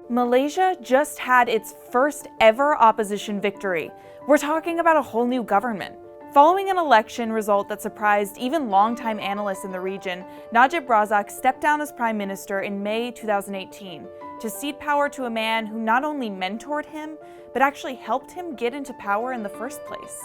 Malaysia just had its first ever opposition victory. We're talking about a whole new government. Following an election result that surprised even longtime analysts in the region, Najib Razak stepped down as prime minister in May 2018 to cede power to a man who not only mentored him, but actually helped him get into power in the first place.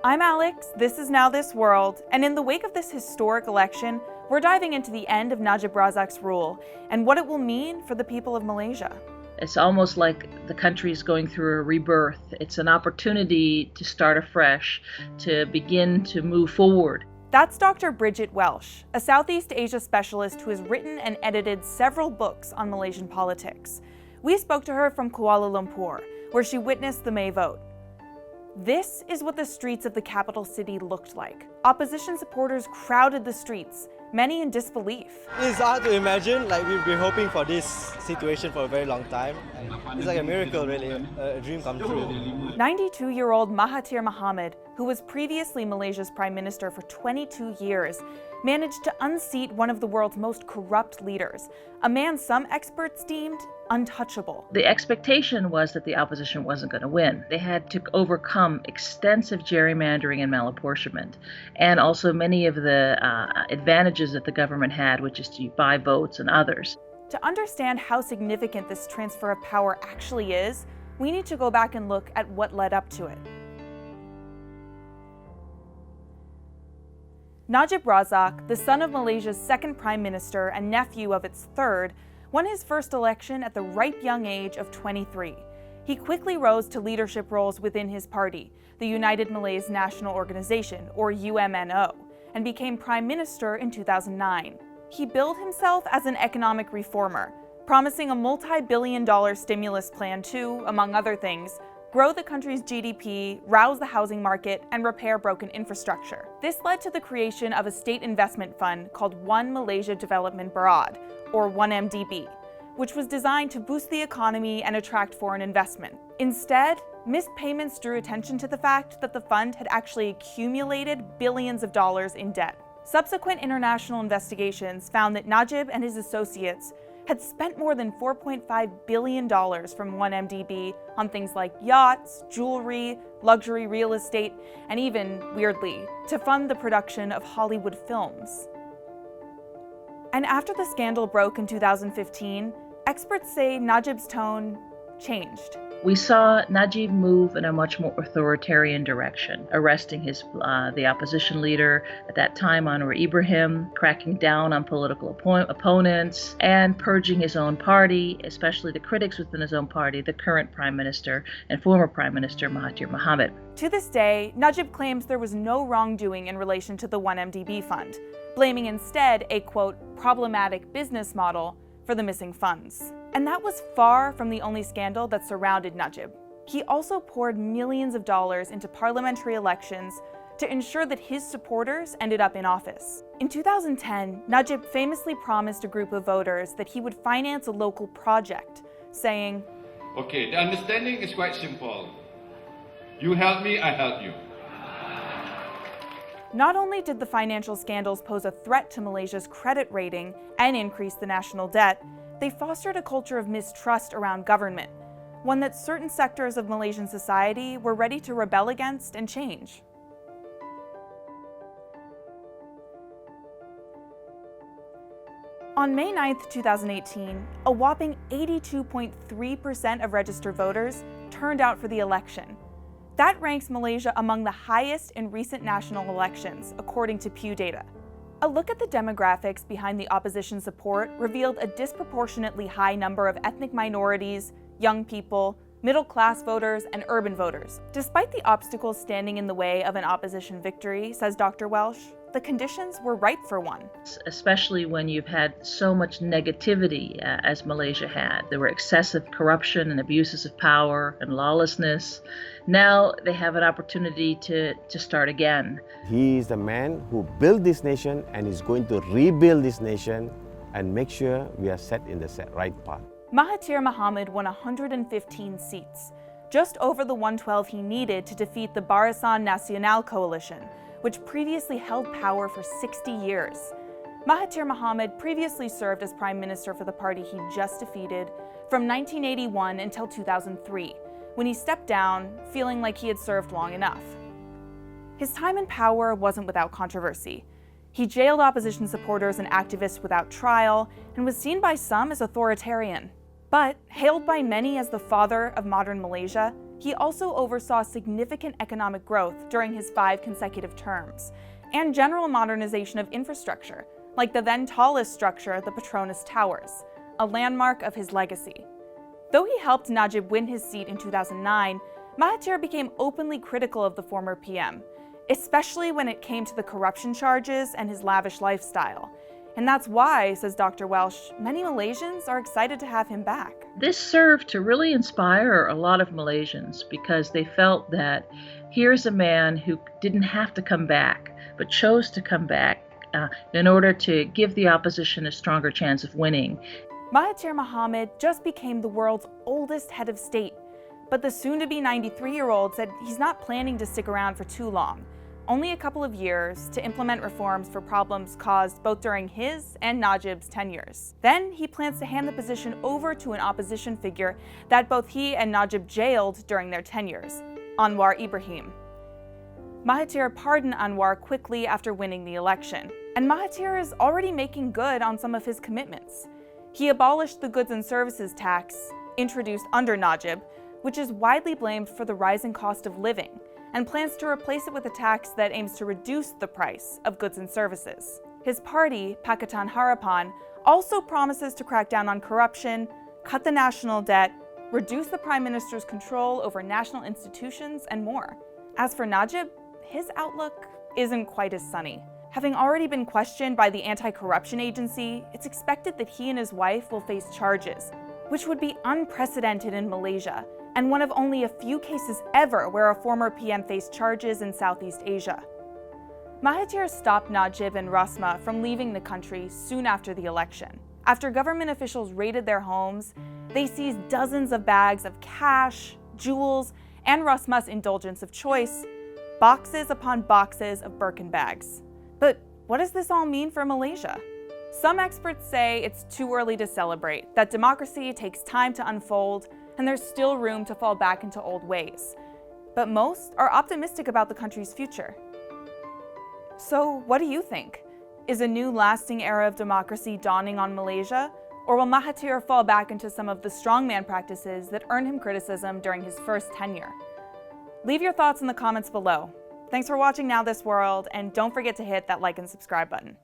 I'm Alex, this is Now This World, and in the wake of this historic election, we're diving into the end of Najib Razak's rule and what it will mean for the people of Malaysia. It's almost like the country is going through a rebirth. It's an opportunity to start afresh, to begin to move forward. That's Dr. Bridget Welsh, a Southeast Asia specialist who has written and edited several books on Malaysian politics. We spoke to her from Kuala Lumpur, where she witnessed the May vote. This is what the streets of the capital city looked like. Opposition supporters crowded the streets, many in disbelief. It's hard to imagine, like we've been hoping for this situation for a very long time. It's like a miracle really, a dream come true. 92-year-old Mahathir Mohamad, who was previously Malaysia's prime minister for 22 years, managed to unseat one of the world's most corrupt leaders, a man some experts deemed untouchable. The expectation was that the opposition wasn't going to win. They had to overcome extensive gerrymandering and malapportionment, and also many of the advantages that the government had, which is to buy votes and others. To understand how significant this transfer of power actually is, we need to go back and look at what led up to it. Najib Razak, the son of Malaysia's second prime minister and nephew of its third, won his first election at the ripe young age of 23. He quickly rose to leadership roles within his party, the United Malays National Organization, or UMNO, and became prime minister in 2009. He billed himself as an economic reformer, promising a multi-billion-dollar stimulus plan to, among other things, grow the country's GDP, rouse the housing market, and repair broken infrastructure. This led to the creation of a state investment fund called One Malaysia Development Berhad, or 1MDB, which was designed to boost the economy and attract foreign investment. Instead, missed payments drew attention to the fact that the fund had actually accumulated billions of dollars in debt. Subsequent international investigations found that Najib and his associates had spent more than $4.5 billion from 1MDB on things like yachts, jewelry, luxury real estate, and even, weirdly, to fund the production of Hollywood films. And after the scandal broke in 2015, experts say Najib's tone changed. We saw Najib move in a much more authoritarian direction, arresting the opposition leader at that time, Anwar Ibrahim, cracking down on political opponents, and purging his own party, especially the critics within his own party, the current prime minister and former prime minister Mahathir Mohamad. To this day, Najib claims there was no wrongdoing in relation to the 1MDB fund, blaming instead a, quote, problematic business model for the missing funds. And that was far from the only scandal that surrounded Najib. He also poured millions of dollars into parliamentary elections to ensure that his supporters ended up in office. In 2010, Najib famously promised a group of voters that he would finance a local project, saying, "Okay, the understanding is quite simple. You help me, I help you." Not only did the financial scandals pose a threat to Malaysia's credit rating and increase the national debt, they fostered a culture of mistrust around government, one that certain sectors of Malaysian society were ready to rebel against and change. On May 9, 2018, a whopping 82.3% of registered voters turned out for the election. That ranks Malaysia among the highest in recent national elections, according to Pew data. A look at the demographics behind the opposition support revealed a disproportionately high number of ethnic minorities, young people, middle-class voters, and urban voters. Despite the obstacles standing in the way of an opposition victory, says Dr. Welsh, the conditions were ripe for one. Especially when you've had so much negativity as Malaysia had. There were excessive corruption and abuses of power and lawlessness. Now they have an opportunity to start again. He is the man who built this nation and is going to rebuild this nation and make sure we are set in the right path. Mahathir Mohamad won 115 seats, just over the 112 he needed to defeat the Barisan Nasional coalition, which previously held power for 60 years. Mahathir Mohamad previously served as prime minister for the party he just defeated from 1981 until 2003, when he stepped down, feeling like he had served long enough. His time in power wasn't without controversy. He jailed opposition supporters and activists without trial, and was seen by some as authoritarian. But, hailed by many as the father of modern Malaysia, he also oversaw significant economic growth during his 5 consecutive terms, and general modernization of infrastructure, like the then tallest structure, the Petronas Towers, a landmark of his legacy. Though he helped Najib win his seat in 2009, Mahathir became openly critical of the former PM, especially when it came to the corruption charges and his lavish lifestyle. And that's why, says Dr. Welsh, many Malaysians are excited to have him back. This served to really inspire a lot of Malaysians because they felt that here's a man who didn't have to come back, but chose to come back in order to give the opposition a stronger chance of winning. Mahathir Mohamad just became the world's oldest head of state, but the soon-to-be 93-year-old said he's not planning to stick around for too long, only a couple of years to implement reforms for problems caused both during his and Najib's tenures. Then he plans to hand the position over to an opposition figure that both he and Najib jailed during their tenures, Anwar Ibrahim. Mahathir pardoned Anwar quickly after winning the election, and Mahathir is already making good on some of his commitments. He abolished the goods and services tax, introduced under Najib, which is widely blamed for the rising cost of living, and plans to replace it with a tax that aims to reduce the price of goods and services. His party, Pakatan Harapan, also promises to crack down on corruption, cut the national debt, reduce the Prime Minister's control over national institutions, and more. As for Najib, his outlook isn't quite as sunny. Having already been questioned by the anti-corruption agency, it's expected that he and his wife will face charges, which would be unprecedented in Malaysia, and one of only a few cases ever where a former PM faced charges in Southeast Asia. Mahathir stopped Najib and Rasma from leaving the country soon after the election. After government officials raided their homes, they seized dozens of bags of cash, jewels, and Rasma's indulgence of choice, boxes upon boxes of Birkin bags. But what does this all mean for Malaysia? Some experts say it's too early to celebrate, that democracy takes time to unfold, and there's still room to fall back into old ways. But most are optimistic about the country's future. So what do you think? Is a new lasting era of democracy dawning on Malaysia? Or will Mahathir fall back into some of the strongman practices that earned him criticism during his first tenure? Leave your thoughts in the comments below. Thanks for watching Now This World, and don't forget to hit that like and subscribe button.